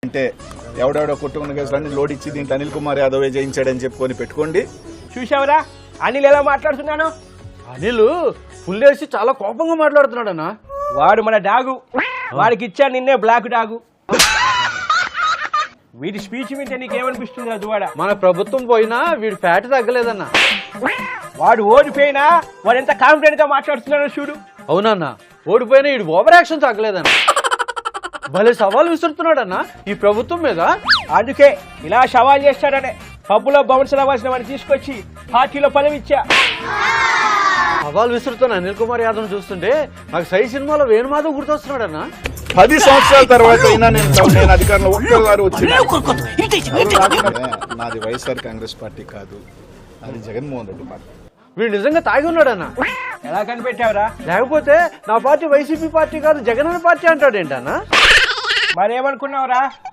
అంటే ఎవడెవడో కొట్టుకున్న కేసులన్నీ లోడ్ ఇచ్చి దీంట్లో అనిల్ కుమార్ యాదవ్ జయించాడని చెప్పుకొని పెట్టుకోండి. చూసావరా అనిల్ ఎలా మాట్లాడుతున్నాను? అనిల్ ఫుల్ వేసి చాలా కోపంగా మాట్లాడుతున్నాడన్నా. వాడు మన డాగు, వాడికి ఇచ్చా నిన్నే బ్లాక్ డాగు. వీడి స్పీచ్ వింటే నీకేమనిపిస్తుంది అదువాడ? మన ప్రభుత్వం పోయినా వీడి ఫ్యాట్ తగ్గలేదన్నా. వాడు ఓడిపోయినా వాడు ఎంత కాన్ఫిడెంట్ గా మాట్లాడుతున్నాడో చూడు. అవునన్నా, ఓడిపోయినా వీడు ఓవర్ యాక్షన్ తగ్గలేదన్నా. భలే సవాల్ విసురుతున్నాడన్నా ఈ ప్రభుత్వం మీద. అందుకే ఇలా సవాల్ చేస్తాడనే పబ్బులో బౌన్సర్ అవ్వాల్సిన వాడిని తీసుకొచ్చి పార్టీలో పదవి ఇచ్చా. సవాల్ విసురుతున్న అనిల్ కుమార్ యాదవ్ చూస్తుంటే నాకు సై సినిమాలో వేణుమాధవ్ గుర్తొస్తున్నాడన్నా. 10 సంవత్సరాల తర్వాత అయినా నేను అధికారంలో ఒక్కసారి వచ్చిన. నాది వైఎస్ఆర్ కాంగ్రెస్ పార్టీ కాదు, అది జగన్మోహన్ రెడ్డి పార్టీ. వీడు నిజంగా తాగి ఉన్నాడన్నా. ఎలా కనిపెట్టావురా? లేకపోతే నా పార్టీ వైసీపీ పార్టీ కాదు జగన్ పార్టీ అంటాడేంటన్నా. మరేమనుకున్నావురా?